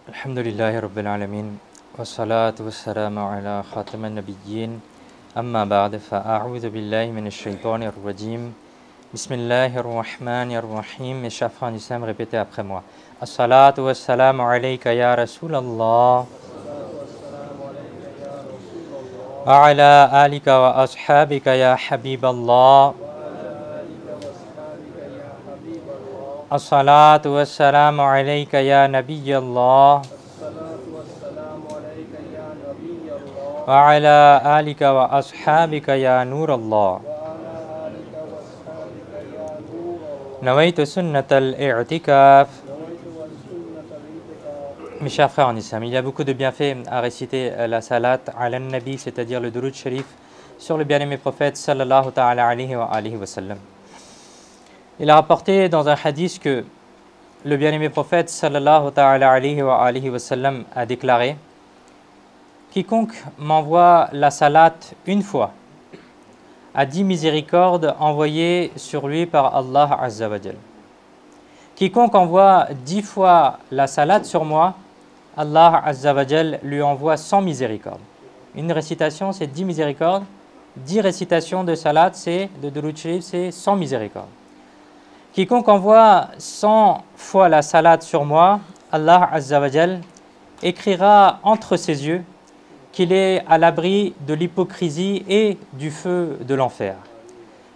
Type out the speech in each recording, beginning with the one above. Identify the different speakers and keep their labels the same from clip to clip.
Speaker 1: Alhamdulillahi Rabbil Alamin wa salatu wa salamu ala khatam al-nabiyyin amma ba'd fa'a'udhu billahi minash shaytanir rajim bismillahir rahmanir rahim. Mes chers frères en islam, répétez après moi. As-salatu wa salamu alayka ya Rasulallah wa ala alika wa ashabika ya Habiballah. As-salatu wa salamu alayka ya Nabiyallah wa ala alika wa ashabika ya Nurallah. Nawaitu sunnat al-i'tikaf. Mes chers frères en islam, il y a beaucoup de bienfaits à réciter la salat ala nabi, c'est-à-dire le durud sharif sur le bien-aimé prophète sallallahu ta'ala alayhi wa sallam. Il a rapporté dans un hadith que le bien-aimé prophète sallallahu ta'ala alayhi wa sallam a déclaré: quiconque m'envoie la salat une fois a 10 miséricordes envoyées sur lui par Allah Azza wa Jal. Quiconque envoie 10 fois la salat sur moi, Allah Azza wa Jal lui envoie 100 miséricordes. Une récitation, c'est 10 miséricordes. 10 récitations de salat, c'est de durud sharif, c'est 100 miséricordes. Quiconque envoie 100 fois la salat sur moi, Allah Azza wa Jal écrira entre ses yeux qu'il est à l'abri de l'hypocrisie et du feu de l'enfer.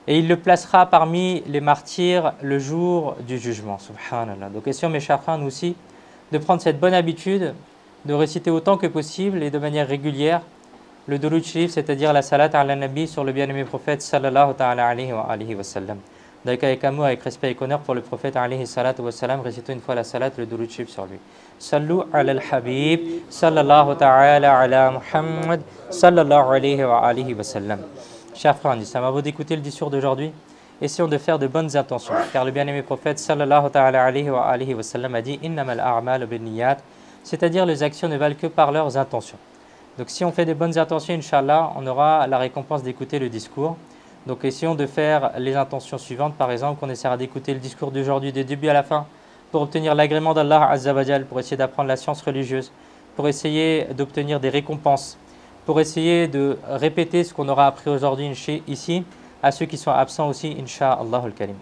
Speaker 1: Et il le placera parmi les martyrs le jour du jugement. Subhanallah. Donc, question, mes chers frères, nous aussi, de prendre cette bonne habitude de réciter autant que possible et de manière régulière le durud sharif, c'est-à-dire la salat ala nabi sur le bien-aimé prophète sallallahu ta'ala alayhi wa sallam. Donc avec amour, avec respect et honneur pour le prophète alayhi salatu wa salam, récitons une fois la salat, le durud sharif sur lui. Sallu ala al-habib, sallallahu ta'ala ala Muhammad, sallallahu alayhi wa sallam. Chers frères en islam, avant d'écouter le discours d'aujourd'hui, essayons de faire de bonnes intentions, car le bien-aimé prophète sallallahu ta'ala alayhi wa sallam a dit innamal a'malu binniyat, c'est-à-dire les actions ne valent que par leurs intentions. Donc si on fait de bonnes intentions, Inch'Allah, on aura la récompense d'écouter le discours. Donc essayons de faire les intentions suivantes. Par exemple, qu'on essaiera d'écouter le discours d'aujourd'hui du début à la fin pour obtenir l'agrément d'Allah Azza wa Jal, pour essayer d'apprendre la science religieuse, pour essayer d'obtenir des récompenses, pour essayer de répéter ce qu'on aura appris aujourd'hui ici à ceux qui sont absents aussi, Inch'Allah al-Karim.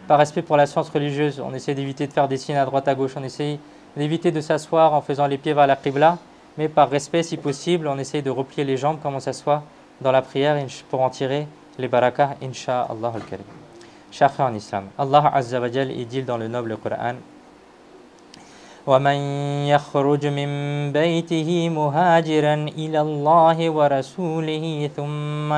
Speaker 1: Par respect pour la science religieuse, on essaie d'éviter de faire des signes à droite à gauche, on essaie d'éviter de s'asseoir en faisant les pieds vers la qibla, mais par respect si possible, on essaie de replier les jambes comme on s'assoit dans la prière pour en tirer les barakah, Inch'Allah al-Karim. Chers frères en islam, Allah Azza wa Jal dit dans le noble Coran: وَمَنْ يَخْرُجْ مِنْ بَيْتِهِ مُهَاجِرًا إِلَى اللَّهِ وَرَسُولِهِ ثُمَّ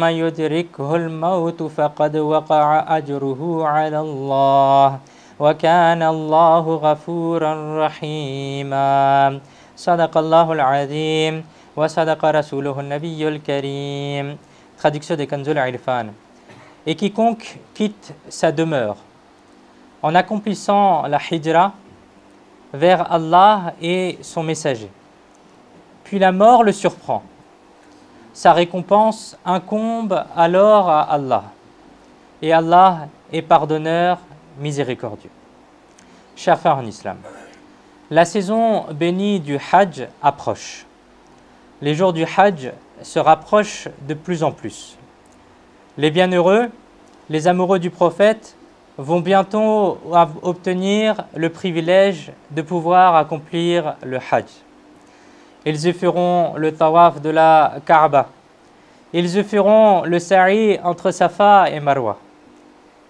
Speaker 1: يُدْرِكْهُ الْمَوْتُ فَقَدْ وَقَعَ أَجْرُهُ عَلَى اللَّهِ وَكَانَ اللَّهُ غَفُورًا رَحِيمًا. صدق الله العظيم وصدق رسوله النبي الكريم. Traduction des Kanzul al-Irfan. Et quiconque quitte sa demeure en accomplissant la hijra vers Allah et son messager, puis la mort le surprend, sa récompense incombe alors à Allah, et Allah est pardonneur miséricordieux. Chers frères en islam, la saison bénie du Hajj approche. Les jours du Hajj se rapprochent de plus en plus. Les bienheureux, les amoureux du prophète, vont bientôt obtenir le privilège de pouvoir accomplir le Hajj. Ils y feront le tawaf de la Kaaba. Ils y feront le sa'i entre Safa et Marwa.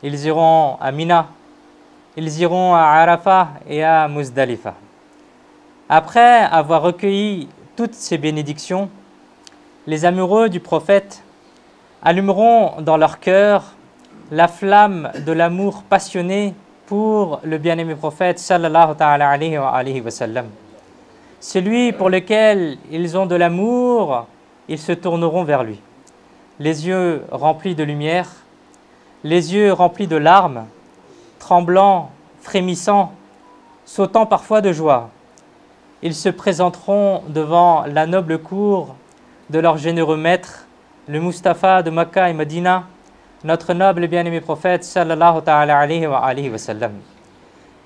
Speaker 1: Ils iront à Mina. Ils iront à Arafah et à Muzdalifa. Après avoir recueilli toutes ces bénédictions, les amoureux du prophète allumeront dans leur cœur la flamme de l'amour passionné pour le bien-aimé prophète sallallahu ta'ala alayhi wa sallam. Celui pour lequel ils ont de l'amour, ils se tourneront vers lui, les yeux remplis de lumière, les yeux remplis de larmes, tremblants, frémissants, sautant parfois de joie. Ils se présenteront devant la noble cour de leur généreux maître, le Mustapha de Makka et Medina, notre noble et bien-aimé prophète sallallahu ta'ala alayhi wa sallam.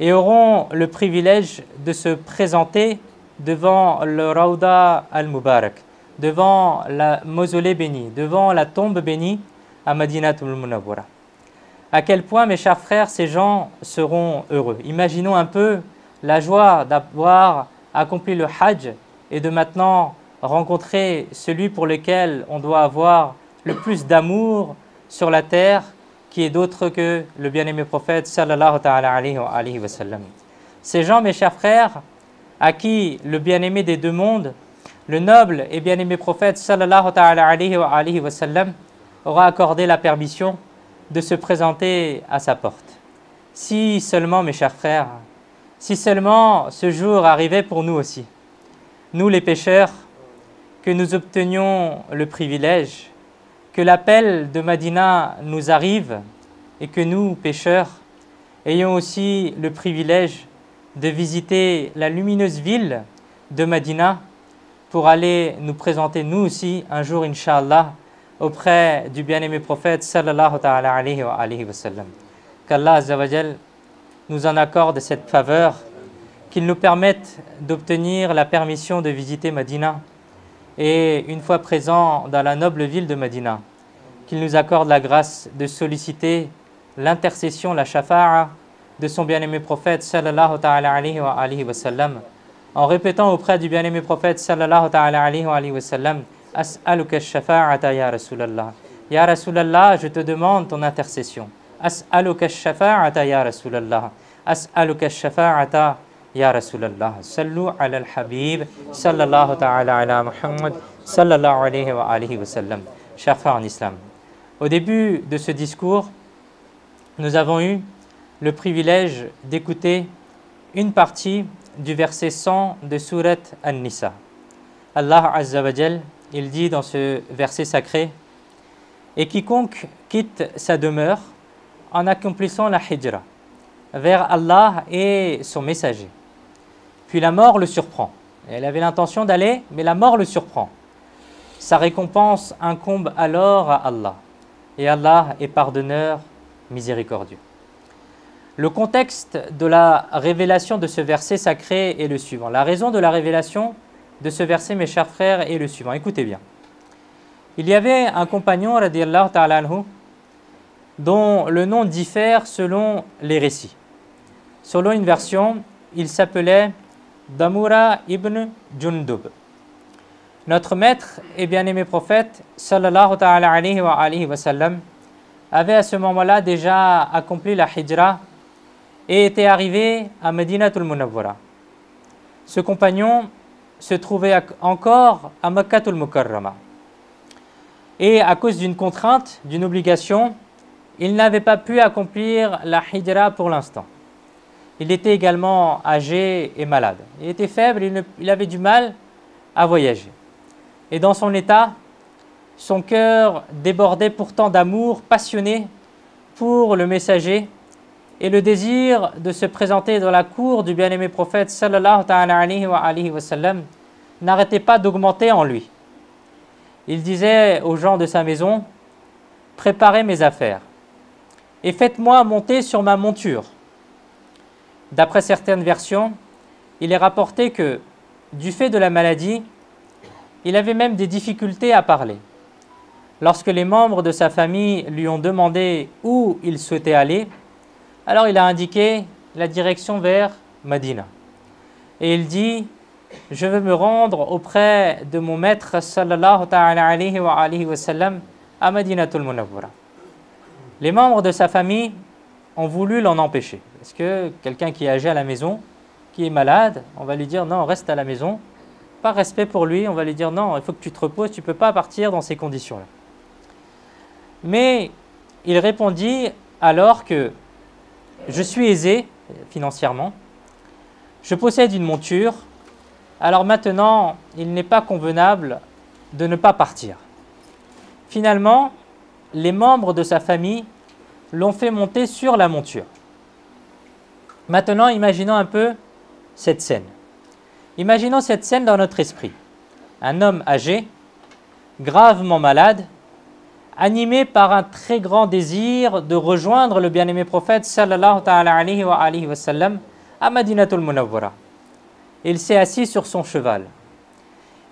Speaker 1: et auront le privilège de se présenter devant le Rawda al-Mubarak, devant la mausolée bénie, devant la tombe bénie à Madinatul Munawwara. À quel point, mes chers frères, ces gens seront heureux. Imaginons un peu la joie d'avoir accompli le Hajj et de maintenant rencontrer celui pour lequel on doit avoir le plus d'amour sur la terre, qui est d'autre que le bien-aimé prophète sallallahu ta'ala alayhi wa sallam. Ces gens, mes chers frères, à qui le bien-aimé des deux mondes, le noble et bien-aimé prophète sallallahu ta'ala alayhi wa sallam, aura accordé la permission de se présenter à sa porte. Si seulement, mes chers frères, si seulement ce jour arrivait pour nous aussi, nous les pécheurs, que nous obtenions le privilège, que l'appel de Madina nous arrive et que nous, pécheurs, ayons aussi le privilège de visiter la lumineuse ville de Madina pour aller nous présenter nous aussi un jour, Inch'Allah, auprès du bien-aimé prophète sallallahu ta'ala alayhi wa sallam. Qu'Allah Azza wa Jal nous en accorde cette faveur, qu'il nous permette d'obtenir la permission de visiter Madina et une fois présent dans la noble ville de Madina, qu'il nous accorde la grâce de solliciter l'intercession, la shafa'a de son bien-aimé prophète sallallahu ta'ala alayhi wa sallam, en répétant auprès du bien-aimé prophète sallallahu ta'ala alayhi wa sallam: As'aluka shafa'ata ya Rasulallah. Ya Rasulallah, je te demande ton intercession. As'aluka shafa'ata ya Rasulallah. As'aluka shafa'ata ya Rasulallah. Sallu ala al-Habib sallallahu ta'ala ala Muhammad sallallahu alayhi wa sallam. Chers frères en islam, au début de ce discours, nous avons eu le privilège d'écouter une partie du verset 100 de Surat An-Nisa. Allah Azza wa Jal, il dit dans ce verset sacré: et quiconque quitte sa demeure en accomplissant la hijra vers Allah et son messager, puis la mort le surprend. Elle avait l'intention d'aller, mais la mort le surprend. Sa récompense incombe alors à Allah, et Allah est pardonneur, miséricordieux. Le contexte de la révélation de ce verset sacré est le suivant. La raison de la révélation de ce verset, mes chers frères, est le suivant. Écoutez bien. Il y avait un compagnon, radiyallahu ta'ala anhu, dont le nom diffère selon les récits. Selon une version, il s'appelait Damura ibn Jundub. Notre maître et bien-aimé prophète, sallallahu ta'ala alayhi wa sallam, avait à ce moment-là déjà accompli la hijra et était arrivé à Madinatul Munawwara. Ce compagnon se trouvait encore à Makkatul Mukarrama. Et à cause d'une contrainte, d'une obligation, il n'avait pas pu accomplir la hijra pour l'instant. Il était également âgé et malade. Il était faible, il avait du mal à voyager. Et dans son état, son cœur débordait pourtant d'amour passionné pour le messager, et le désir de se présenter dans la cour du bien-aimé prophète sallallahu ta'ala alayhi wa sallam n'arrêtait pas d'augmenter en lui. Il disait aux gens de sa maison: préparez mes affaires et faites-moi monter sur ma monture. D'après certaines versions, il est rapporté que, du fait de la maladie, il avait même des difficultés à parler. Lorsque les membres de sa famille lui ont demandé où il souhaitait aller, alors il a indiqué la direction vers Madina. Et il dit: je veux me rendre auprès de mon maître sallallahu ta'ala alayhi wa sallam à Madinatul Munawwara. Les membres de sa famille ont voulu l'en empêcher. Parce que quelqu'un qui est âgé à la maison, qui est malade, on va lui dire: non, reste à la maison. Par respect pour lui, on va lui dire: non, il faut que tu te reposes, tu ne peux pas partir dans ces conditions-là. Mais il répondit alors que je suis aisé financièrement, je possède une monture, alors maintenant il n'est pas convenable de ne pas partir. Finalement, les membres de sa famille l'ont fait monter sur la monture. Maintenant, imaginons un peu cette scène. Imaginons cette scène dans notre esprit. Un homme âgé, gravement malade, animé par un très grand désir de rejoindre le bien-aimé prophète sallallahu ta'ala alayhi wa sallam à Madinatul Munawwara. Il s'est assis sur son cheval.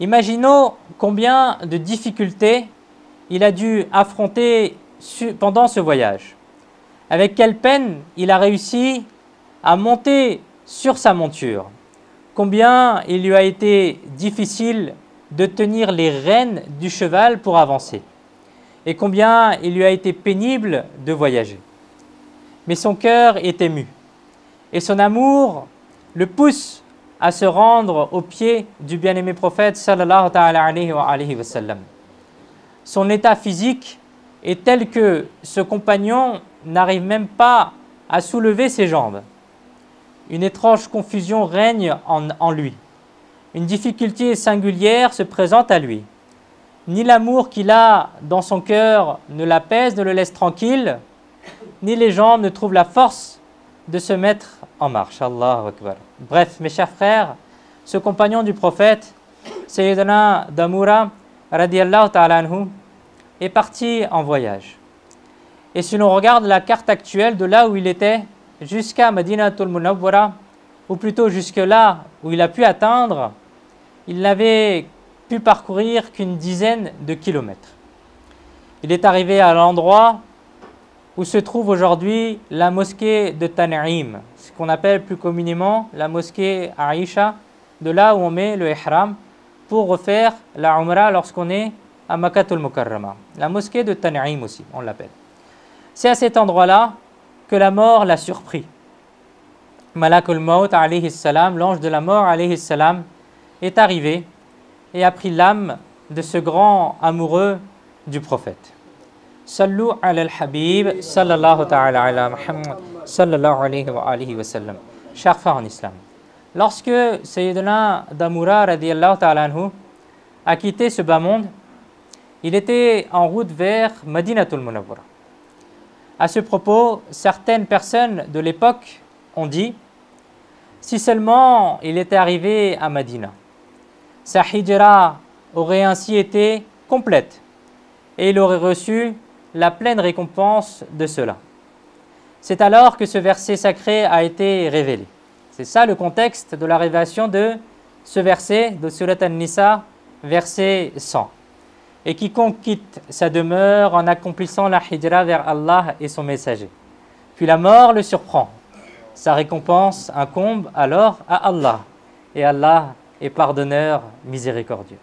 Speaker 1: Imaginons combien de difficultés il a dû affronter pendant ce voyage. Avec quelle peine il a réussi à monter sur sa monture. Combien il lui a été difficile de tenir les rênes du cheval pour avancer. Et combien il lui a été pénible de voyager. Mais son cœur est ému. Et son amour le pousse à se rendre aux pieds du bien-aimé prophète sallallahu ta'ala alayhi wa sallam. Son état physique est tel que ce compagnon n'arrive même pas à soulever ses jambes. Une étrange confusion règne en lui. Une difficulté singulière se présente à lui. Ni l'amour qu'il a dans son cœur ne l'apaise, ne le laisse tranquille, ni les jambes ne trouvent la force de se mettre en marche. Allahu Akbar. Bref, mes chers frères, ce compagnon du prophète, Sayyidina Damura, radiyallahu ta'ala anhu, est parti en voyage. Et si l'on regarde la carte actuelle de là où il était, jusqu'à Madinatul Munawwara, ou plutôt jusque là où il a pu atteindre, il n'avait pu parcourir qu'une dizaine de kilomètres. Il est arrivé à l'endroit où se trouve aujourd'hui la mosquée de Tan'im, ce qu'on appelle plus communément la mosquée Aïcha, de là où on met le ihram pour refaire la umrah lorsqu'on est à Makkatul Mukarrama. La mosquée de Tan'im aussi, on l'appelle. C'est à cet endroit-là que la mort l'a surpris. Malakul Maut alayhi salam, l'ange de la mort alayhi salam, est arrivé et a pris l'âme de ce grand amoureux du prophète. Sallu ala al-Habib, sallallahu ta'ala ala Muhammad, sallallahu alayhi wa sallam. Chers frères en islam, lorsque Sayyidina Damura radiyallahu ta'ala anhu a quitté ce bas monde, il était en route vers Madinatul Munawwara. À ce propos, certaines personnes de l'époque ont dit « Si seulement il était arrivé à Madina, sa hijra aurait ainsi été complète et il aurait reçu la pleine récompense de cela. » C'est alors que ce verset sacré a été révélé. C'est ça le contexte de la révélation de ce verset de Surat An-Nisa, verset 100. Et quiconque quitte sa demeure en accomplissant la hijra vers Allah et son messager. Puis la mort le surprend. Sa récompense incombe alors à Allah. Et Allah est pardonneur miséricordieux.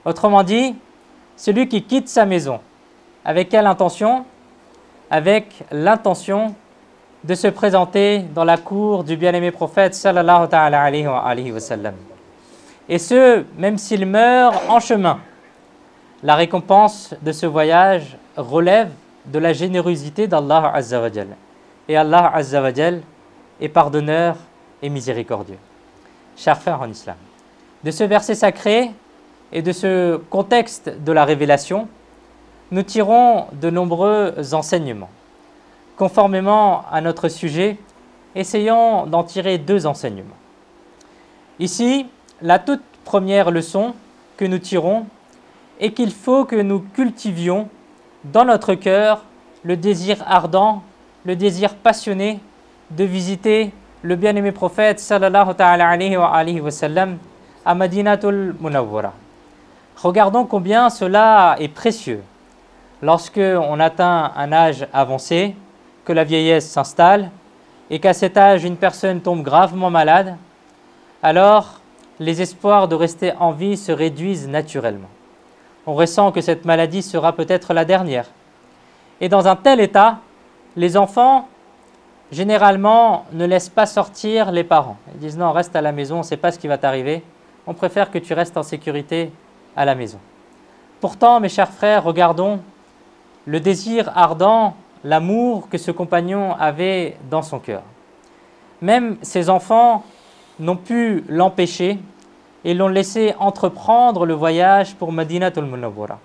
Speaker 1: Autrement dit, celui qui quitte sa maison, avec quelle intention? Avec l'intention de se présenter dans la cour du bien-aimé prophète sallallahu ta'ala alayhi wa sallam. Et ce, même s'il meurt en chemin. La récompense de ce voyage relève de la générosité d'Allah Azza wa Jal. Et Allah Azza wa Jal est pardonneur et miséricordieux. Chers frères en islam, de ce verset sacré et de ce contexte de la révélation, nous tirons de nombreux enseignements. Conformément à notre sujet, essayons d'en tirer deux enseignements. Ici, la toute première leçon que nous tirons est qu'il faut que nous cultivions dans notre cœur le désir ardent, le désir passionné de visiter le bien-aimé prophète sallallahu ta'ala alayhi wa sallam à Madinatul Munawwara. Regardons combien cela est précieux. Lorsque on atteint un âge avancé, que la vieillesse s'installe et qu'à cet âge une personne tombe gravement malade, alors les espoirs de rester en vie se réduisent naturellement. On ressent que cette maladie sera peut-être la dernière. Et dans un tel état, les enfants, généralement, ne laissent pas sortir les parents. Ils disent non, reste à la maison, on ne sait pas ce qui va t'arriver. On préfère que tu restes en sécurité à la maison. Pourtant, mes chers frères, regardons le désir ardent, l'amour que ce compagnon avait dans son cœur. Même ses enfants n'ont pu l'empêcher et l'ont laissé entreprendre le voyage pour Madinatul Munawwara.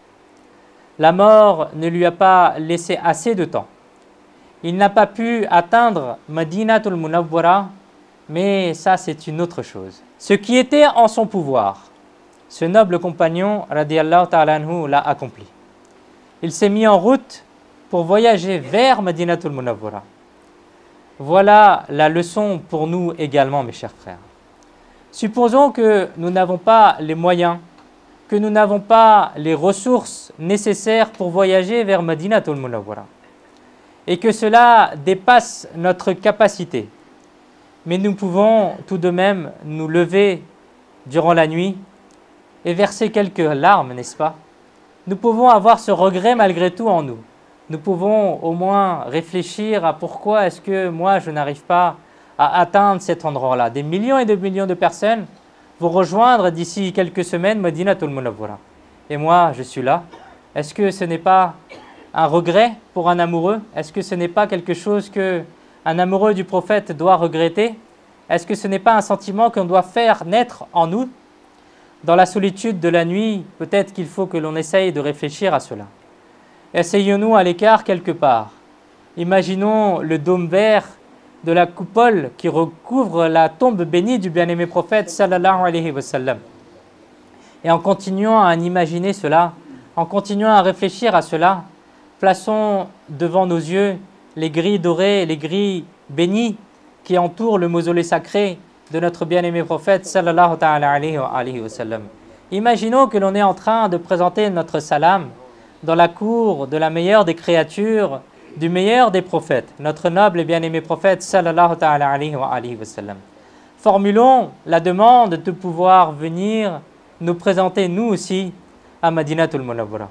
Speaker 1: La mort ne lui a pas laissé assez de temps. Il n'a pas pu atteindre Madinatul Munawwara, mais ça c'est une autre chose. Ce qui était en son pouvoir, ce noble compagnon radiyallahu ta'ala anhu l'a accompli. il s'est mis en route pour voyager vers Madinatul Munawwara. Voilà la leçon pour nous également, mes chers frères. Supposons que nous n'avons pas les moyens, que nous n'avons pas les ressources nécessaires pour voyager vers Madinatul Munawwara et que cela dépasse notre capacité. Mais nous pouvons tout de même nous lever durant la nuit et verser quelques larmes, n'est-ce pas? Nous pouvons avoir ce regret malgré tout en nous. Nous pouvons au moins réfléchir à pourquoi est-ce que moi je n'arrive pas à atteindre cet endroit-là. Des millions et des millions de personnes vont rejoindre d'ici quelques semaines Madinatul Munawwara. Et moi je suis là. Est-ce que ce n'est pas un regret pour un amoureux? Est-ce que ce n'est pas quelque chose que un amoureux du prophète doit regretter? Est-ce que ce n'est pas un sentiment qu'on doit faire naître en nous? Dans la solitude de la nuit, peut-être qu'il faut que l'on essaye de réfléchir à cela. Essayons-nous à l'écart quelque part. Imaginons le dôme vert de la coupole qui recouvre la tombe bénie du bien-aimé prophète sallallahu alayhi wa sallam. Et en continuant à en imaginer cela, en continuant à réfléchir à cela, plaçons devant nos yeux les grilles dorées, les grilles bénies qui entourent le mausolée sacré de notre bien-aimé prophète sallallahu alayhi wa sallam. Imaginons que l'on est en train de présenter notre salam dans la cour de la meilleure des créatures, du meilleur des prophètes, notre noble et bien-aimé prophète sallallahu alayhi wa sallam. Formulons la demande de pouvoir venir nous présenter nous aussi à Madinatul Munawwara.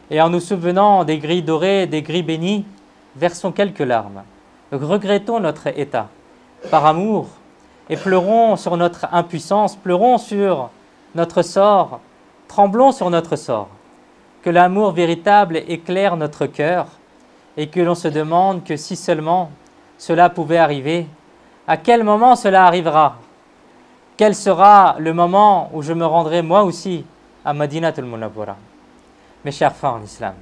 Speaker 1: Et en nous souvenant des grilles dorées, des grilles bénies, versons quelques larmes. Regrettons notre état par amour et pleurons sur notre impuissance, pleurons sur notre sort, tremblons sur notre sort. Que l'amour véritable éclaire notre cœur et que l'on se demande que si seulement cela pouvait arriver, à quel moment cela arrivera? Quel sera le moment où je me rendrai moi aussi à Madinatul Munawwara? Mes chers frères en islam,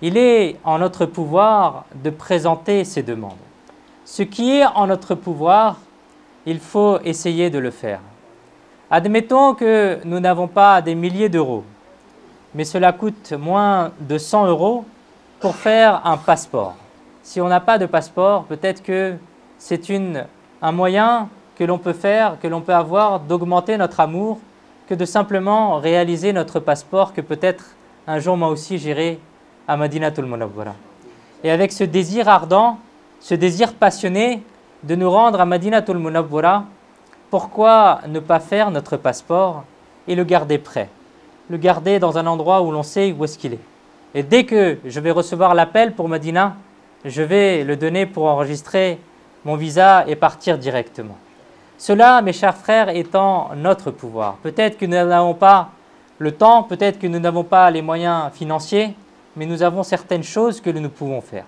Speaker 1: il est en notre pouvoir de présenter ces demandes. Ce qui est en notre pouvoir, il faut essayer de le faire. Admettons que nous n'avons pas des milliers d'euros, mais cela coûte moins de 100 € pour faire un passeport. Si on n'a pas de passeport, peut-être que c'est un moyen que l'on peut faire, que l'on peut avoir d'augmenter notre amour, que de simplement réaliser notre passeport, que peut-être un jour moi aussi j'irai à Madinatul Munawwara. Et avec ce désir ardent, ce désir passionné de nous rendre à Madinatul Munawwara, pourquoi ne pas faire notre passeport et le garder prêt? Le garder dans un endroit où l'on sait où est-ce qu'il est. Et dès que je vais recevoir l'appel pour Madina, je vais le donner pour enregistrer mon visa et partir directement. Cela, mes chers frères, est en notre pouvoir. Peut-être que nous n'avons pas le temps, peut-être que nous n'avons pas les moyens financiers, mais nous avons certaines choses que nous pouvons faire.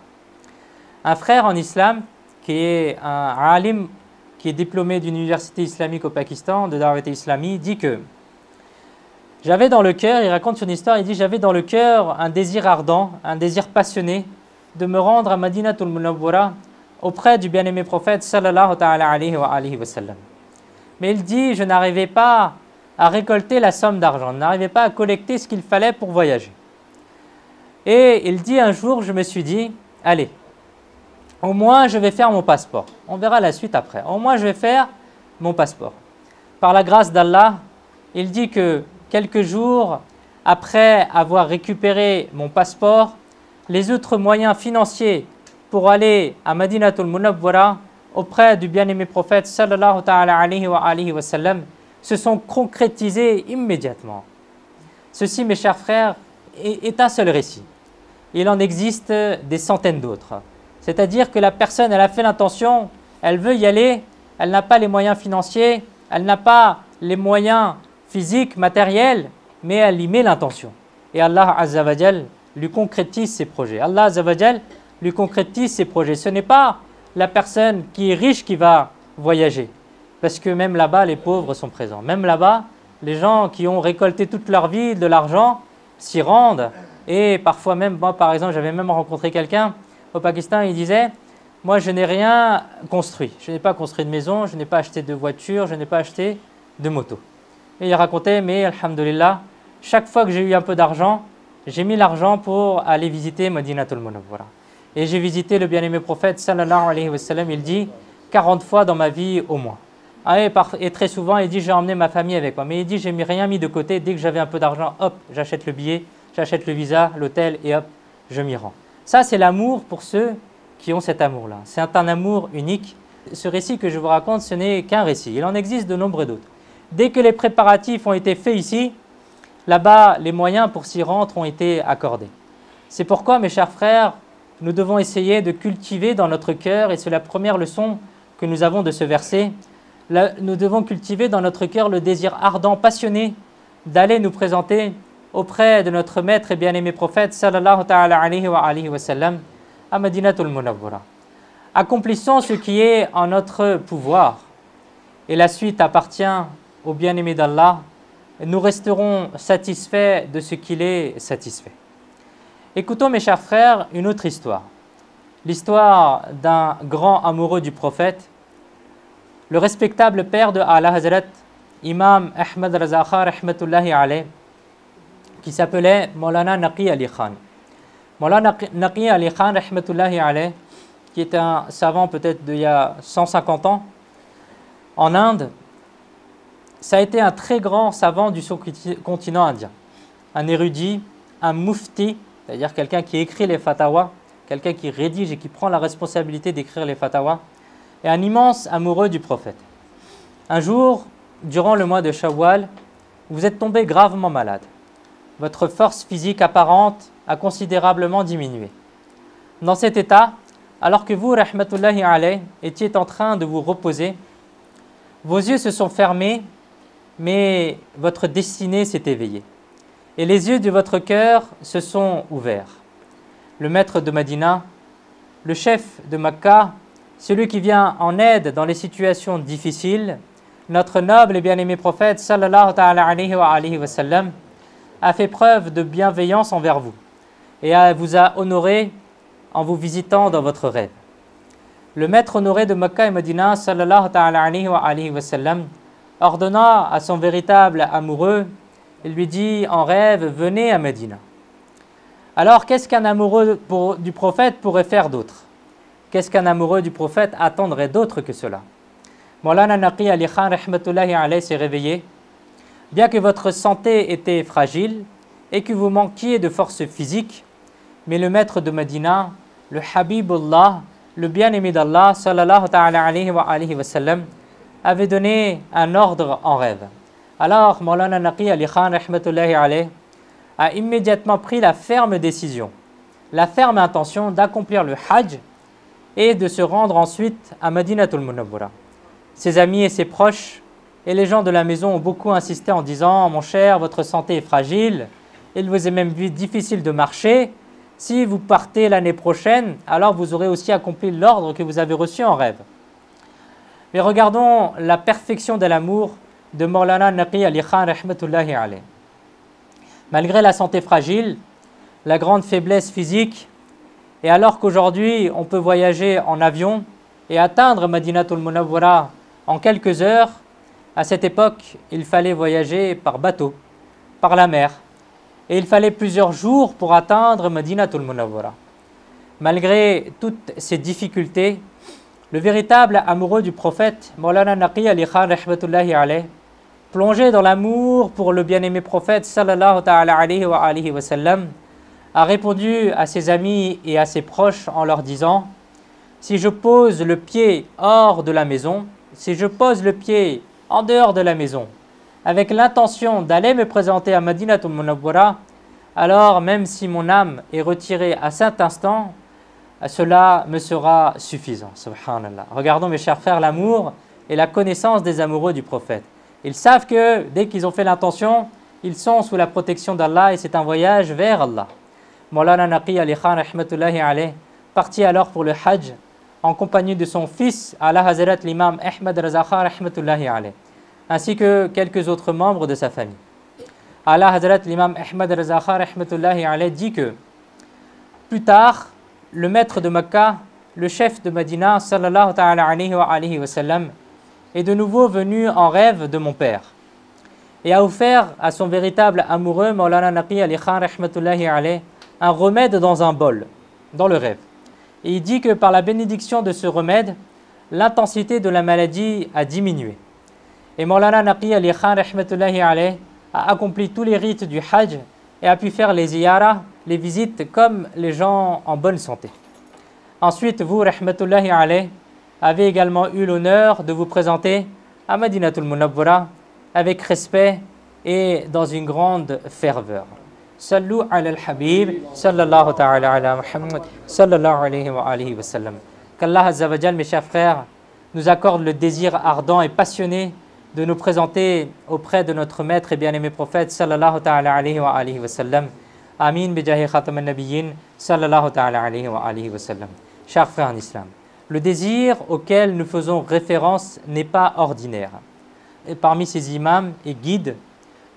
Speaker 1: Un frère en islam, qui est un alim, qui est diplômé d'une université islamique au Pakistan, de Dawat Islami, dit que j'avais dans le cœur, il raconte son histoire, il dit j'avais dans le cœur un désir ardent, un désir passionné de me rendre à Madinatul Munawwara auprès du bien-aimé prophète sallallahu alayhi wa sallam. Mais il dit je n'arrivais pas à récolter la somme d'argent, je n'arrivais pas à collecter ce qu'il fallait pour voyager. Et il dit un jour je me suis dit allez, au moins je vais faire mon passeport. On verra la suite après. Au moins je vais faire mon passeport. Par la grâce d'Allah, il dit que quelques jours après avoir récupéré mon passeport, les autres moyens financiers pour aller à Madinatul Munawwara auprès du bien-aimé prophète sallallahu alayhi wa sallam se sont concrétisés immédiatement. Ceci, mes chers frères, est un seul récit. Il en existe des centaines d'autres. C'est-à-dire que la personne, elle a fait l'intention, elle veut y aller, elle n'a pas les moyens financiers, elle n'a pas les moyens physiques, matériels, mais elle y met l'intention. Et Allah Azza wa Jal lui concrétise ses projets. Allah Azza wa Jal lui concrétise ses projets. Ce n'est pas la personne qui est riche qui va voyager. Parce que même là-bas, les pauvres sont présents. Même là-bas, les gens qui ont récolté toute leur vie de l'argent s'y rendent. Et parfois même, moi par exemple, j'avais même rencontré quelqu'un au Pakistan, il disait « Moi, je n'ai rien construit. Je n'ai pas construit de maison, je n'ai pas acheté de voiture, je n'ai pas acheté de moto. » Et il racontait « Mais, alhamdoulilah, chaque fois que j'ai eu un peu d'argent, j'ai mis l'argent pour aller visiter Madinatul Munawwara. Et j'ai visité le bien-aimé prophète sallallahu alayhi wa sallam, il dit 40 fois dans ma vie au moins. Et très souvent, il dit j'ai emmené ma famille avec moi. Mais il dit j'ai rien mis de côté, dès que j'avais un peu d'argent, hop, j'achète le billet, j'achète le visa, l'hôtel et hop, je m'y rends. Ça, c'est l'amour pour ceux qui ont cet amour-là. C'est un amour unique. Ce récit que je vous raconte, ce n'est qu'un récit. Il en existe de nombreux d'autres. Dès que les préparatifs ont été faits ici, là-bas, les moyens pour s'y rendre ont été accordés. C'est pourquoi, mes chers frères, nous devons essayer de cultiver dans notre cœur, et c'est la première leçon que nous avons de ce verset, nous devons cultiver dans notre cœur le désir ardent, passionné, d'aller nous présenter auprès de notre maître et bien-aimé prophète, sallallahu ta'ala alayhi wa sallam, à Madinatul Munawwara. Accomplissons ce qui est en notre pouvoir, et la suite appartient au bien-aimé d'Allah. Nous resterons satisfaits de ce qu'il est satisfait. Écoutons, mes chers frères, une autre histoire. L'histoire d'un grand amoureux du prophète, le respectable père de Ala Hazrat, Imam Ahmad Raza Khan, rahmatullahi alayh, qui s'appelait Maulana Naqi Ali Khan. Maulana Naqi Ali Khan, rahmatullahi alayh, qui est un savant peut-être d'il y a 150 ans, en Inde, ça a été un très grand savant du sous-continent indien. Un érudit, un mufti, c'est-à-dire quelqu'un qui écrit les fatawas, quelqu'un qui rédige et qui prend la responsabilité d'écrire les fatawas, et un immense amoureux du prophète. Un jour, durant le mois de Shawwal, vous êtes tombé gravement malade. Votre force physique apparente a considérablement diminué. Dans cet état, alors que vous, rahmatullahi alayh, étiez en train de vous reposer, vos yeux se sont fermés, mais votre destinée s'est éveillée. Et les yeux de votre cœur se sont ouverts. Le maître de Madina, le chef de Makka, celui qui vient en aide dans les situations difficiles, notre noble et bien-aimé prophète, sallallahu ta'ala alayhi wa sallam, a fait preuve de bienveillance envers vous et vous a honoré en vous visitant dans votre rêve. Le maître honoré de Makka et Madina, sallallahu ta'ala alayhi wa sallam, ordonna à son véritable amoureux, il lui dit en rêve, venez à Médina. Alors, qu'est-ce qu'un amoureux du prophète pourrait faire d'autre? Qu'est-ce qu'un amoureux du prophète attendrait d'autre que cela? Maulana Naqi Ali Khan, rahmatullahi alayh, s'est réveillé. Bien que votre santé était fragile et que vous manquiez de force physique, mais le maître de Médina, le Habibullah, le bien-aimé d'Allah, sallallahu ta'ala alayhi wa sallam, avait donné un ordre en rêve. Alors, Maulana Naqi Ali Khan, rahmatullahi alayh, a immédiatement pris la ferme décision, la ferme intention d'accomplir le Hajj et de se rendre ensuite à Madinatul Munawwara. Ses amis et ses proches et les gens de la maison ont beaucoup insisté en disant « Mon cher, votre santé est fragile, il vous est même difficile de marcher. Si vous partez l'année prochaine, alors vous aurez aussi accompli l'ordre que vous avez reçu en rêve. » Mais regardons la perfection de l'amour de Maulana Naqi Ali Khan, rahmatullahi alayh. Malgré la santé fragile, la grande faiblesse physique, et alors qu'aujourd'hui on peut voyager en avion et atteindre Madinatul Munawwara en quelques heures, à cette époque il fallait voyager par bateau, par la mer, et il fallait plusieurs jours pour atteindre Madinatul Munawwara. Malgré toutes ces difficultés, le véritable amoureux du prophète, Maulana Naqi Ali Khan, rahmatullahi alayh, plongé dans l'amour pour le bien-aimé prophète, sallallahu ta'ala alayhi wa sallam, a répondu à ses amis et à ses proches en leur disant « Si je pose le pied hors de la maison, si je pose le pied en dehors de la maison, avec l'intention d'aller me présenter à Madinatul Munawwara, alors même si mon âme est retirée à cet instant, cela me sera suffisant. » Subhanallah. Regardons, mes chers frères, l'amour et la connaissance des amoureux du prophète. Ils savent que dès qu'ils ont fait l'intention, ils sont sous la protection d'Allah et c'est un voyage vers Allah. Maulana Naqi Ali Khan, rahmatullahi alayh, partit alors pour le Hajj en compagnie de son fils, Ala Hazrat l'imam Ahmad Raza Khan, rahmatullahi alayh, ainsi que quelques autres membres de sa famille. Ala Hazrat l'imam Ahmad Raza Khan, rahmatullahi alayh, dit que plus tard, le maître de Mecca, le chef de Madina, sallallahu ta'ala alayhi wa sallam, est de nouveau venu en rêve de mon père. et a offert à son véritable amoureux, Maulana Naqi Ali Khan, rahmatullahi alayh, un remède dans un bol, dans le rêve. Et il dit que par la bénédiction de ce remède, l'intensité de la maladie a diminué. Et Maulana Naqi Ali Khan, rahmatullahi alayh, a accompli tous les rites du Hajj et a pu faire les ziyaras, les visites comme les gens en bonne santé. Ensuite, vous, rahmatullahi alayh, avez également eu l'honneur de vous présenter à Madinatul Munawwara avec respect et dans une grande ferveur. Sallu ala al-Habib, sallallahu ta'ala ala Muhammad, sallallahu alayhi wa alihi wa sallam. Qu'Allah Azza wa Jal, mes chers frères, nous accorde le désir ardent et passionné de nous présenter auprès de notre maître et bien-aimé prophète, sallallahu ta'ala alayhi wa alihi wa sallam. Amin bijahi khatam al-nabiyyin, sallallahu ta'ala alayhi wa alihi wa sallam. Chers frères en islam, le désir auquel nous faisons référence n'est pas ordinaire. Et parmi ces imams et guides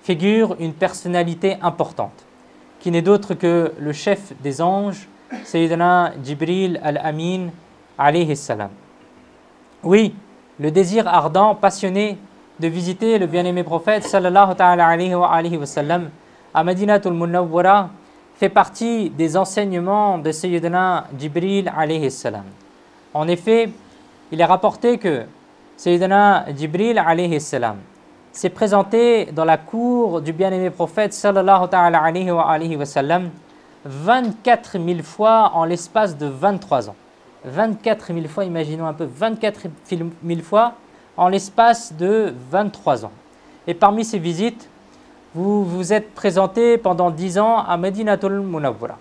Speaker 1: figure une personnalité importante, qui n'est d'autre que le chef des anges, Sayyidina Jibril al-Amin, alayhi salam. Oui, le désir ardent, passionné de visiter le bien-aimé prophète, sallallahu ta'ala alayhi wa sallam, à Madinatul Munawwara, fait partie des enseignements de Sayyidina Jibril alayhi salam. En effet, il est rapporté que Sayyidina Jibril alayhi salam s'est présenté dans la cour du bien-aimé prophète sallallahu ta'ala alayhi wa sallam 24 000 fois en l'espace de 23 ans. 24 000 fois, imaginons un peu, 24 000 fois en l'espace de 23 ans. Et parmi ces visites, vous vous êtes présenté pendant 10 ans à Madinatul Munawwara.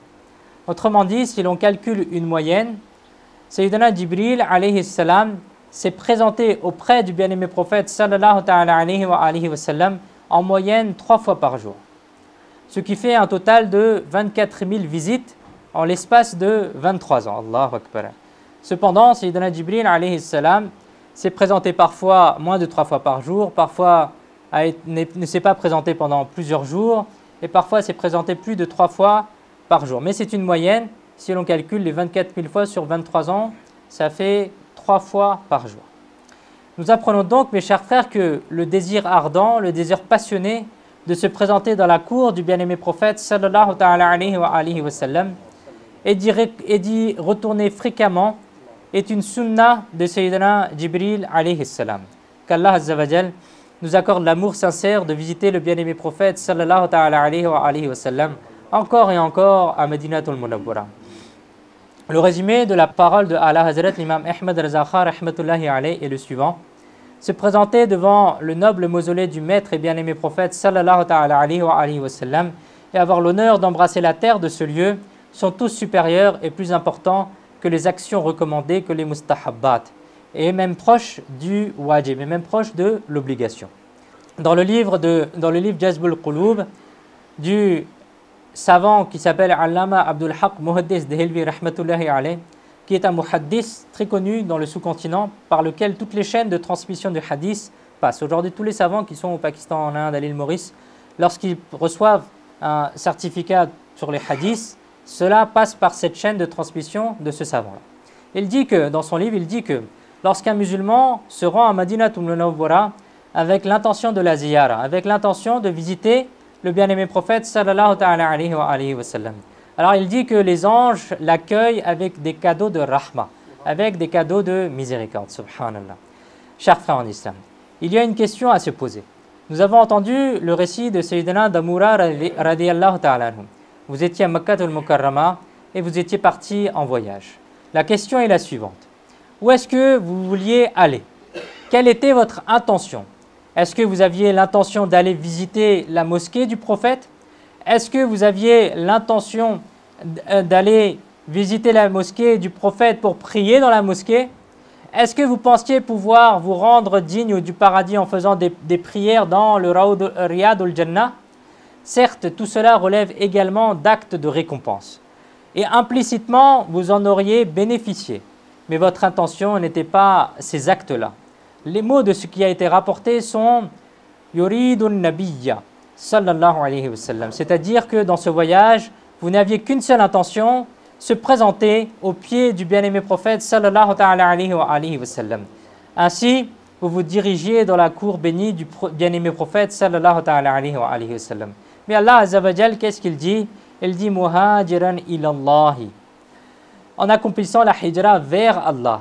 Speaker 1: Autrement dit, si l'on calcule une moyenne, Sayyidina Jibril alayhi salam s'est présenté auprès du bien-aimé prophète sallallahu ta'ala alayhi wa sallam en moyenne 3 fois par jour. Ce qui fait un total de 24 000 visites en l'espace de 23 ans. Allahu Akbar. Cependant, Sayyidina Jibril alayhi salam s'est présenté parfois moins de 3 fois par jour, parfois ne s'est pas présenté pendant plusieurs jours, et parfois s'est présenté plus de 3 fois par jour. Mais c'est une moyenne. Si l'on calcule les 24 000 fois sur 23 ans, ça fait 3 fois par jour. Nous apprenons donc, mes chers frères, que le désir ardent, le désir passionné de se présenter dans la cour du bien-aimé prophète sallallahu ta'ala alayhi wa sallam et d'y retourner fréquemment est une sunna de Sayyidina Jibril alayhi salam. Qu'Allah Azza wa Jal nous accorde l'amour sincère de visiter le bien-aimé prophète sallallahu ta'ala alayhi wa sallam encore et encore à Madinatul Munawwara. Le résumé de la parole de Ala Hazrat l'imam Ahmad Raza Khan rahmatullahi alayhi est le suivant. Se présenter devant le noble mausolée du maître et bien-aimé prophète sallallahu ta'ala alayhi wa sallam et avoir l'honneur d'embrasser la terre de ce lieu sont tous supérieurs et plus importants que les actions recommandées, que les mustahabbat, et même proches du wajib, et même proches de l'obligation. Dans le livre Jazbul Qulub du savant qui s'appelle Allama Abdul Haq Muhaddis Dehelvi rahmatullahi alayh, qui est un muhaddis très connu dans le sous-continent par lequel toutes les chaînes de transmission de hadith passent. Aujourd'hui, tous les savants qui sont au Pakistan, en Inde, à l'île Maurice, lorsqu'ils reçoivent un certificat sur les hadiths, cela passe par cette chaîne de transmission de ce savant-là. Il dit que, dans son livre, il dit que lorsqu'un musulman se rend à Madinatul Munawwara avec l'intention de la ziyara, avec l'intention de visiter le bien-aimé prophète sallallahu ta'ala alayhi wa sallam. Alors il dit que les anges l'accueillent avec des cadeaux de rahma, avec des cadeaux de miséricorde, subhanallah. Chers frères en islam, il y a une question à se poser. Nous avons entendu le récit de Sayyidina Damura radiyallahu ta'ala anhu. Vous étiez à Makkah al-Mukarrama et vous étiez parti en voyage. La question est la suivante. Où est-ce que vous vouliez aller? Quelle était votre intention? Est-ce que vous aviez l'intention d'aller visiter la mosquée du prophète? Est-ce que vous aviez l'intention d'aller visiter la mosquée du prophète pour prier dans la mosquée? Est-ce que vous pensiez pouvoir vous rendre digne du paradis en faisant des prières dans le Riyad al-Jannah? Certes, tout cela relève également d'actes de récompense. Et implicitement, vous en auriez bénéficié. Mais votre intention n'était pas ces actes-là. Les mots de ce qui a été rapporté sont « Yuridun nabiyya » sallallahu alayhi wa sallam. C'est-à-dire que dans ce voyage, vous n'aviez qu'une seule intention, se présenter au pied du bien-aimé prophète sallallahu alayhi wa sallam. Ainsi, vous vous dirigiez dans la cour bénie du bien-aimé prophète sallallahu ta'ala alayhi wa sallam. Mais Allah Azza wa Jal, qu'est-ce qu'il dit? Il dit muhajiran ilallahi. En accomplissant la hijra vers Allah.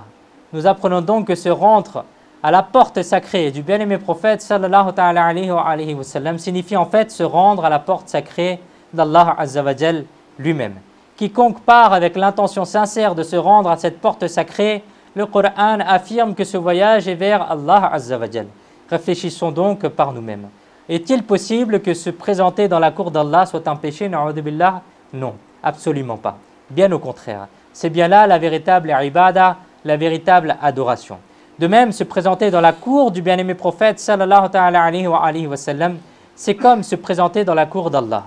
Speaker 1: Nous apprenons donc que se rendre à la porte sacrée du bien-aimé prophète sallallahu ta'ala alayhi wa sallam signifie en fait se rendre à la porte sacrée d'Allah Azza wa Jal lui-même. Quiconque part avec l'intention sincère de se rendre à cette porte sacrée, le Coran affirme que ce voyage est vers Allah Azza wa Jal. Réfléchissons donc par nous-mêmes. Est-il possible que se présenter dans la cour d'Allah soit un péché? Na'udhu billah? Non, absolument pas. Bien au contraire. C'est bien là la véritable ibada, la véritable adoration. De même, se présenter dans la cour du bien-aimé prophète sallallahu ta'ala alayhi wa sallam, c'est comme se présenter dans la cour d'Allah.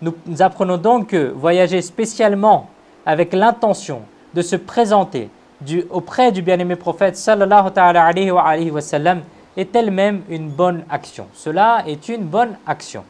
Speaker 1: Nous apprenons donc que voyager spécialement avec l'intention de se présenter auprès du bien-aimé prophète sallallahu ta'ala alayhi wa sallam est elle-même une bonne action. Cela est une bonne action.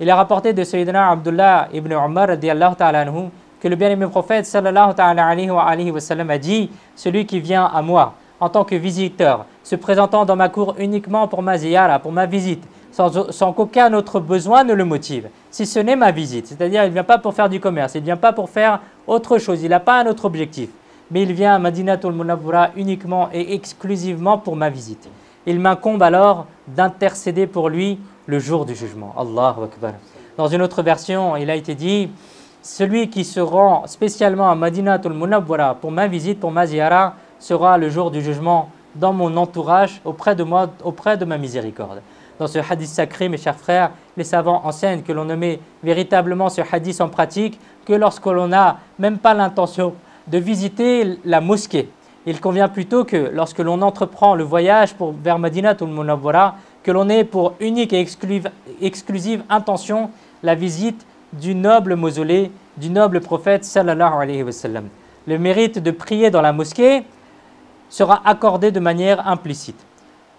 Speaker 1: Il est rapporté de Sayyidina Abdullah ibn Umar radiyallahu ta'ala anhu que le bien-aimé prophète sallallahu ta'ala alayhi wa sallam a dit: celui qui vient à moi en tant que visiteur, se présentant dans ma cour uniquement pour ma ziyara, pour ma visite, sans qu'aucun autre besoin ne le motive, si ce n'est ma visite. C'est-à-dire, il ne vient pas pour faire du commerce, il ne vient pas pour faire autre chose, il n'a pas un autre objectif, mais il vient à Madinatul Munawwara uniquement et exclusivement pour ma visite. Il m'incombe alors d'intercéder pour lui le jour du jugement. Allahu Akbar. Dans une autre version, il a été dit: celui qui se rend spécialement à Madinatul Munawwara pour ma visite, pour ma ziyara, sera le jour du jugement dans mon entourage auprès de moi, auprès de ma miséricorde. Dans ce hadith sacré, mes chers frères, les savants enseignent que l'on ne met véritablement ce hadith en pratique que lorsque l'on n'a même pas l'intention de visiter la mosquée. Il convient plutôt que lorsque l'on entreprend le voyage vers Madinatul Munawwara, que l'on ait pour unique et exclusive intention la visite du noble mausolée du noble prophète sallallahu alayhi wa sallam. Le mérite de prier dans la mosquée sera accordé de manière implicite,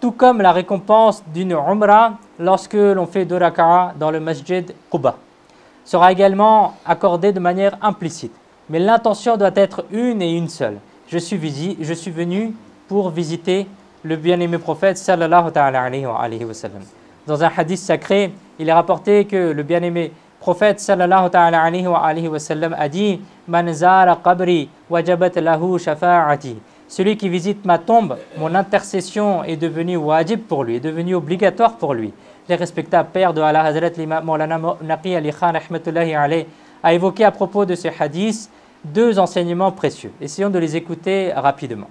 Speaker 1: tout comme la récompense d'une umrah lorsque l'on fait 2 raka'a dans le masjid Quba sera également accordée de manière implicite. Mais l'intention doit être une et une seule. Je suis venu pour visiter le bien-aimé prophète sallallahu ta'ala alayhi wa sallam. Dans un hadith sacré, il est rapporté que le bien-aimé prophète sallallahu ta'ala alayhi wa sallam a dit: Man zara qabri wajabat lahu shafa'ati. Celui qui visite ma tombe, mon intercession est devenue wajib pour lui, est devenue obligatoire pour lui. Les respectables pères de Allah Hazrat l'imam Maulana Naqi Ali Khan rahmatullahi alayhi a évoqué à propos de ce hadith 2 enseignements précieux. Essayons de les écouter rapidement.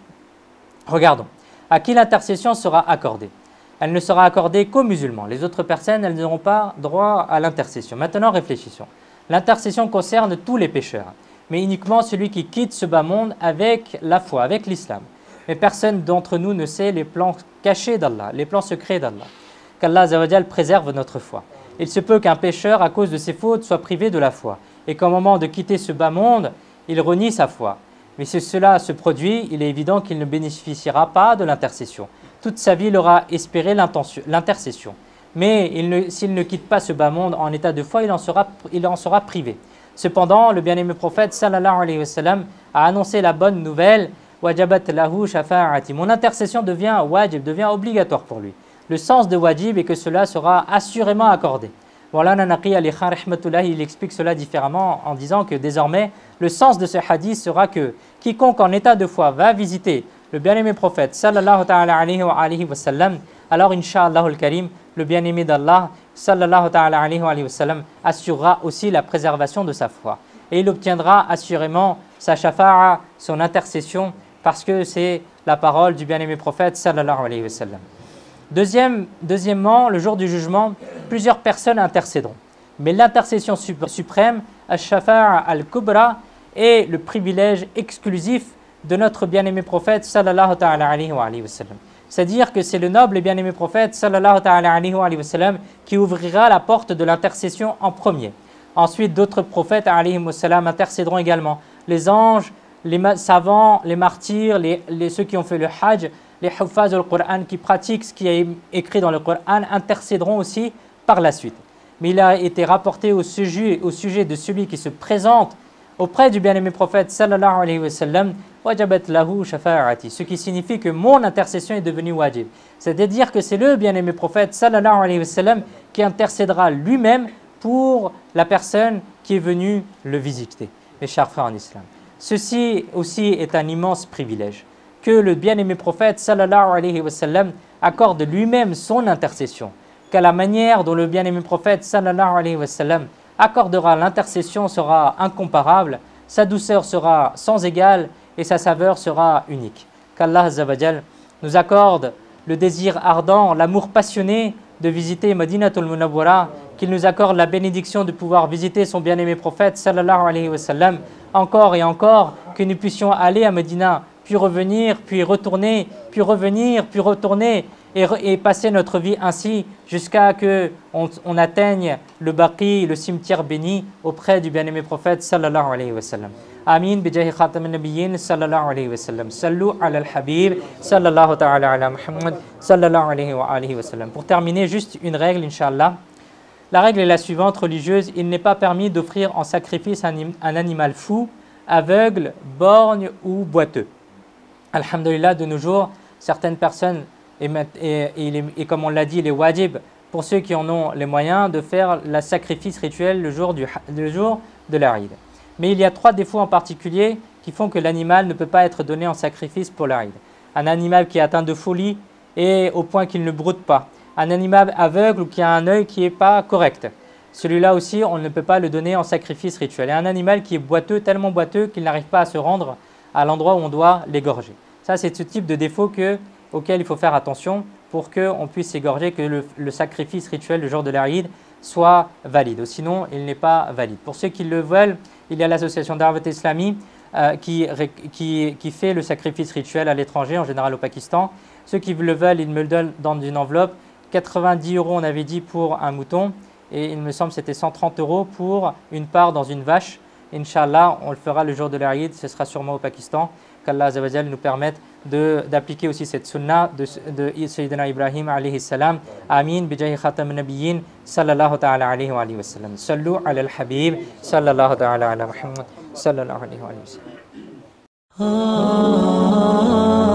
Speaker 1: Regardons. À qui l'intercession sera accordée? Elle ne sera accordée qu'aux musulmans. Les autres personnes, elles n'auront pas droit à l'intercession. Maintenant, réfléchissons. L'intercession concerne tous les pécheurs, mais uniquement celui qui quitte ce bas monde avec la foi, avec l'islam. Mais personne d'entre nous ne sait les plans cachés d'Allah, les plans secrets d'Allah. Qu'Allah Azza wa Jal préserve notre foi. Il se peut qu'un pécheur, à cause de ses fautes, soit privé de la foi, et qu'au moment de quitter ce bas monde, il renie sa foi. Mais si cela se produit, il est évident qu'il ne bénéficiera pas de l'intercession. Toute sa vie, il aura espéré l'intercession. Mais s'il ne quitte pas ce bas monde en état de foi, il en sera privé. Cependant, le bien-aimé prophète sallallahu alayhi wa sallam a annoncé la bonne nouvelle: wajabat lahu shafa'ati. Mon intercession devient wajib, devient obligatoire pour lui. Le sens de wajib est que cela sera assurément accordé. Maulana Naqi Ali Khan rahmatullahi, il explique cela différemment en disant que désormais, le sens de ce hadith sera que quiconque en état de foi va visiter le bien-aimé prophète sallallahu ta'ala alayhi wa sallam, alors incha'Allah al-Karim, le bien-aimé d'Allah sallallahu ta'ala alayhi wa sallam assurera aussi la préservation de sa foi. Et il obtiendra assurément sa shafa'a, son intercession, parce que c'est la parole du bien-aimé prophète sallallahu alayhi wa sallam. Deuxièmement, le jour du jugement, plusieurs personnes intercéderont. Mais l'intercession suprême, al-shafa'a al-kubra, est le privilège exclusif de notre bien-aimé prophète sallallahu ta'ala alayhi wa sallam. C'est-à-dire que c'est le noble et bien-aimé prophète sallallahu ta'ala alayhi wa sallam qui ouvrira la porte de l'intercession en premier. Ensuite, d'autres prophètes alayhi wa sallam intercéderont également. Les anges, les savants, les martyrs, ceux qui ont fait le hajj, les huffaz al-Qur'an qui pratiquent ce qui est écrit dans le Qur'an intercéderont aussi par la suite. Mais il a été rapporté au sujet de celui qui se présente auprès du bien-aimé prophète sallallahu alayhi wa sallam wajabat lahu shafa'ati, ce qui signifie que mon intercession est devenue wajib. C'est-à-dire que c'est le bien-aimé prophète sallallahu alayhi wa sallam qui intercédera lui-même pour la personne qui est venue le visiter. Mes chers frères en islam, ceci aussi est un immense privilège que le bien-aimé prophète sallallahu alayhi wa sallam accorde lui-même son intercession, qu'à la manière dont le bien-aimé prophète sallallahu alayhi wa sallam accordera l'intercession sera incomparable, sa douceur sera sans égale et sa saveur sera unique. Qu'Allah azza wa jal nous accorde le désir ardent, l'amour passionné de visiter Madinatul Munawwara, qu'il nous accorde la bénédiction de pouvoir visiter son bien-aimé prophète sallallahu alayhi wa sallam encore et encore, que nous puissions aller à Médina, puis revenir, puis retourner, puis revenir, puis retourner, et passer notre vie ainsi jusqu'à ce qu'on atteigne le Baqi, le cimetière béni, auprès du bien-aimé prophète sallallahu alayhi wa sallam. Amin, bijahi khatam al-nabiyyin sallallahu alayhi wa sallam. Sallu ala al-habib sallallahu ta'ala ala Muhammad sallallahu alayhi wa sallam. Pour terminer, juste une règle, Inch'Allah. La règle est la suivante, religieuse: il n'est pas permis d'offrir en sacrifice un animal fou, aveugle, borgne ou boiteux. Alhamdulillah, de nos jours, certaines personnes, et comme on l'a dit, les wajib, pour ceux qui en ont les moyens, de faire le sacrifice rituel le jour de l'Aïd. Mais il y a 3 défauts en particulier qui font que l'animal ne peut pas être donné en sacrifice pour l'Aïd. Un animal qui est atteint de folie et au point qu'il ne broute pas. Un animal aveugle ou qui a un œil qui n'est pas correct. Celui-là aussi, on ne peut pas le donner en sacrifice rituel. Et un animal qui est boiteux, tellement boiteux qu'il n'arrive pas à se rendre à l'endroit où on doit l'égorger. Ça, c'est ce type de défaut auquel il faut faire attention pour qu'on puisse égorger, que le sacrifice rituel le jour de l'Aïd soit valide. Sinon, il n'est pas valide. Pour ceux qui le veulent, il y a l'association Da'wat Islami qui fait le sacrifice rituel à l'étranger, en général au Pakistan. Ceux qui le veulent, ils me le donnent dans une enveloppe. 90 € on avait dit pour un mouton, et il me semble que c'était 130 € pour une part dans une vache. Inch'Allah, on le fera le jour de l'Aïd, ce sera sûrement au Pakistan. Qu'Allah Azza wa Jal nous permette d'appliquer aussi cette sunna de Sayyidina Ibrahim alayhi salam. Amin, bijahi khatam nabiyyin sallallahu ta'ala alayhi wa sallam. Sallu ala al-habib sallallahu ta'ala ala Muhammad sallallahu alayhi wa sallam.